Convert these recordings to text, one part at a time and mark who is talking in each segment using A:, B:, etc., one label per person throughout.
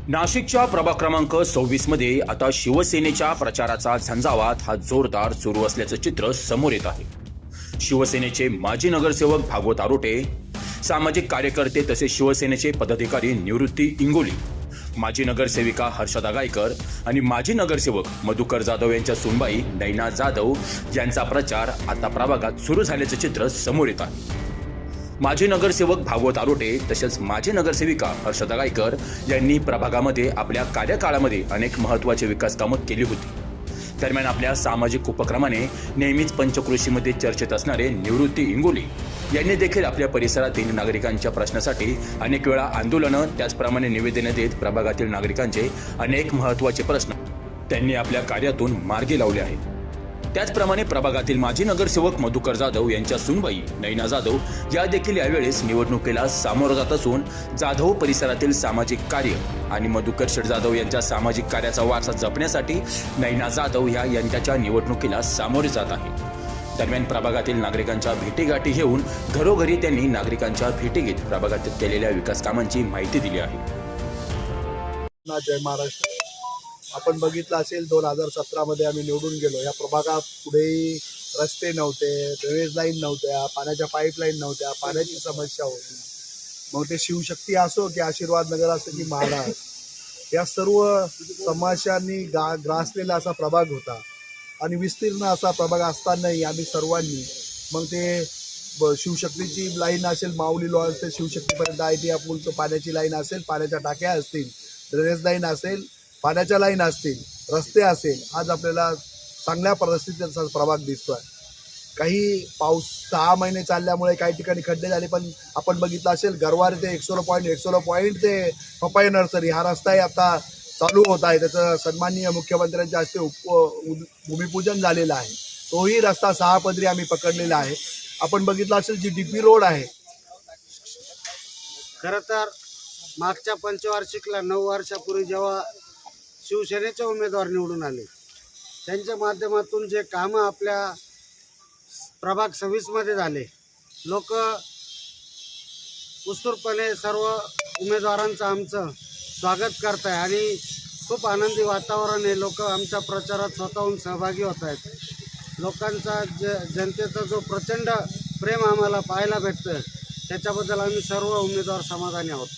A: नाशिकच्या प्रभाग क्रमांक 26 मध्ये आता शिवसेनेच्या प्रचाराचा झंझावात हा जोरदार सुरू असल्याचं चित्र समोर येत आहे। शिवसेनेचे माजी नगरसेवक भागवत आरोटे, सामाजिक कार्यकर्ते तसेच शिवसेनेचे पदाधिकारी निवृत्ती इंगोली, माजी नगरसेविका हर्षदा गायकर आणि माजी नगरसेवक मधुकर जाधव यांच्या सुनबाई नैना जाधव यांचा प्रचार आता प्रभागात सुरू झाल्याचे चित्र समोर येत आहे। माजी नगरसेवक भागवत आरोटे तसेच माजी नगरसेविका हर्षदा गायकर यांनी प्रभागामध्ये आपल्या कार्यकाळामध्ये अनेक महत्त्वाचे विकास कामं केली होती। दरम्यान आपल्या सामाजिक उपक्रमाने नेहमीच पंचक्रोशीमध्ये चर्चेत असणारे निवृत्ती इंगोली यांनी देखील आपल्या परिसरातील नागरिकांच्या प्रश्नासाठी अनेक वेळा आंदोलनं त्याचप्रमाणे निवेदने देत प्रभागातील नागरिकांचे अनेक महत्त्वाचे प्रश्न त्यांनी आपल्या कार्यातून मार्गी लावले आहेत। त्याचप्रमाणे प्रभागातील माजी नगरसेवक मधुकर जाधव यांच्या सुनबाई नैना जाधव या देखील यावेळेस निवडणुकीला सामोरं जात असून जाधव परिसरातील सामाजिक कार्य आणि मधुकर शेठ जाधव यांच्या सामाजिक कार्याचा वारसा जपण्यासाठी नैना जाधव या यांच्या निवडणुकीला सामोरे जात आहेत। दरम्यान प्रभागातील नागरिकांच्या भेटीगाठी घेऊन घरोघरी त्यांनी नागरिकांच्या भेटी घेत प्रभागात केलेल्या विकास कामांची माहिती दिली आहे।
B: जय महाराष्ट्र। आपण बघितलं असेल 2017 मध्ये आम्ही निवडून गेलो। या प्रभागात पुढेही रस्ते नव्हते, ड्रेनेज लाईन नव्हत्या, पाण्याच्या पाईपलाईन नव्हत्या, पाण्याची समस्या होती। मग ते शिवशक्ती असो की आशीर्वाद नगर असो की महाराज, या सर्व समस्यांनी ग्रासलेला असा प्रभाग होता आणि विस्तीर्ण असा प्रभाग असतानाही आम्ही सर्वांनी मग ते शिवशक्तीची लाईन असेल, माऊली लॉन्स ते शिवशक्तीपर्यंत ITF पूलचं पाण्याची लाईन असेल, पाण्याच्या टाक्या असतील, ड्रेनेज लाईन असेल, पाण्याच्या लाईन असतील, रस्ते असेल, आज आपल्याला चांगल्या परिस्थितीचा प्रभाग दिसतोय। काही पाऊस 6 महिने चालल्यामुळे काही ठिकाणी खड्डे झाले, पण आपण बघितलं असेल गरवारे ते 116 पॉईंट ते पपई नर्सरी हा रस्ताही आता चालू होत आहे। त्याचं सन्माननीय मुख्यमंत्र्यांच्या हस्ते भूमिपूजन झालेलं आहे। तोही रस्ता 6 पदरी आम्ही पकडलेला आहे। आपण बघितलं असेल जी DP रोड आहे,
C: खरं तर मागच्या पंचवार्षिकला 9 वर्षापूर्वी जेव्हा शिवसेनेचे उमेदवार निवडून आले, त्यांच्या माध्यमातून जे कामं आपल्या प्रभाग 26 मध्ये झाले, लोक उत्स्फूर्तपणे सर्व उमेदवारांचं आमचं स्वागत करत आहे आणि खूप आनंदी वातावरण आहे। लोक आमच्या प्रचारात स्वतःहून सहभागी होत आहेत। लोकांचा जनतेचा जो प्रचंड प्रेम आम्हाला पाहायला भेटतं, त्याच्याबद्दल आम्ही सर्व उमेदवार समाधानी आहोत।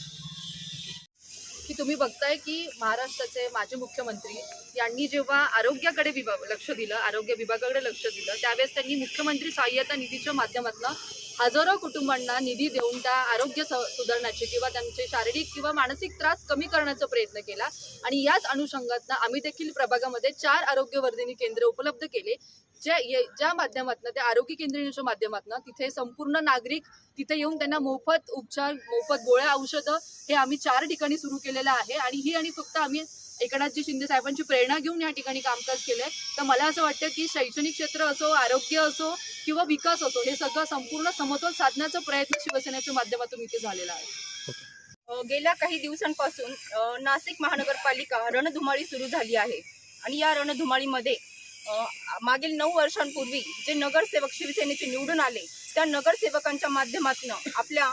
D: की तुम्ही बघताय की महाराष्ट्राचे माजी मुख्यमंत्री यांनी जेव्हा आरोग्याकडे लक्ष दिलं, आरोग्य विभागाकडे लक्ष दिलं, त्यावेळेस त्यांनी मुख्यमंत्री सहाय्यता निधीच्या माध्यमातून हजारो कुटुंबांना निधी देऊन त्या आरोग्य सुधारण्याचे किंवा त्यांचे शारीरिक किंवा मानसिक त्रास कमी करण्याचा प्रयत्न केला। आणि याच अनुषंगातनं आम्ही देखील प्रभागामध्ये 4 आरोग्यवर्धिनी केंद्र उपलब्ध केले, ज्या माध्यमातून त्या आरोग्य केंद्राच्या माध्यमातून तिथे संपूर्ण नागरिक तिथे येऊन त्यांना मोफत उपचार, मोफत गोळ्या, औषधं हे आम्ही 4 ठिकाणी सुरू केलेलं आहे। आणि फक्त आम्ही एकनाथजी शिंदे साहेबांची प्रेरणा घेऊन या ठिकाणी कामकाज केलंय। तर मला असं वाटतं की शैक्षणिक क्षेत्र असो, आरोग्य असो किंवा विकास असो, हे सगळं संपूर्ण समतोल साधण्याचा प्रयत्न शिवसेनेच्या माध्यमातून इथे झालेला आहे।
E: गेल्या काही दिवसांपासून नाशिक महानगरपालिका रणधुमाळी सुरू झाली आहे आणि या रणधुमाळीमध्ये मागील 9 वर्षांपूर्वी जे नगरसेवक शिवसेनेचे निवडून आले, त्या नगरसेवकांच्या माध्यमातून आपल्या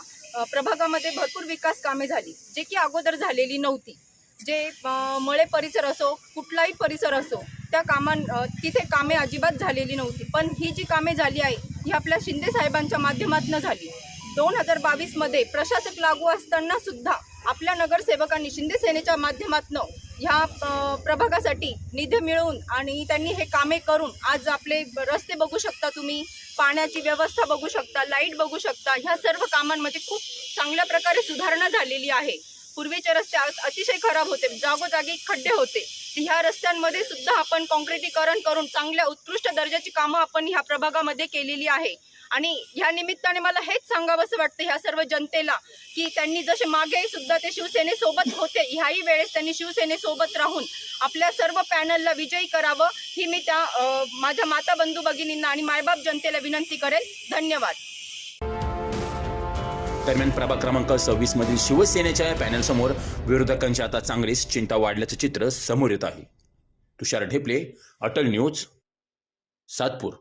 E: प्रभागामध्ये भरपूर विकास कामे झाली, जे की अगोदर झालेली नव्हती। जे मळे परिसर असो, कुठलाही परिसर असो, त्या तिथे कामे अजिबात झालेली नव्हती। पण ही जी कामे झाली आहे ही आपल्या शिंदे साहेबांच्या माध्यमातून झाली। 2022 मध्ये प्रशासक लागू असताना सुद्धा आपल्या नगरसेवकांनी शिंदे सेनेच्या माध्यमातून ह्या प्रभागासाठी निधी मिळवून आणि त्यांनी हे कामे करून आज आपले रस्ते बघू शकता तुम्ही, पाण्याची व्यवस्था बघू शकता, लाईट बघू शकता, ह्या सर्व कामांमध्ये खूप चांगल्या प्रकारे सुधारणा झालेली आहे। पूर्वीचे रस्ते अतिशय खराब होते, जागोजागी खड्डे होते, ह्या रस्त्यांमध्ये सुद्धा आपण काँक्रिटीकरण करून चांगल्या उत्कृष्ट दर्जाची कामं आपण ह्या प्रभागामध्ये केलेली आहे। आणि ह्या निमित्ताने मला हेच सांगावंसं वाटतं ह्या सर्व जनतेला की त्यांनी जसे मागे सुद्धा ते शिवसेनेसोबत होते, ह्याही वेळेस त्यांनी शिवसेनेसोबत राहून आपल्या सर्व पॅनलला विजयी करावं, ही मी त्या माझ्या माता बंधू भगिनींना आणि मायबाप जनतेला विनंती करेल। धन्यवाद।
A: दरम्यान प्रभाग क्रमांक 26 मधील शिवसेनेच्या या पॅनलसमोर विरोधकांची आता चांगलीच चिंता वाढल्याचं चित्र समोर येत आहे। तुषार ढेपले, अटल न्यूज, सातपूर।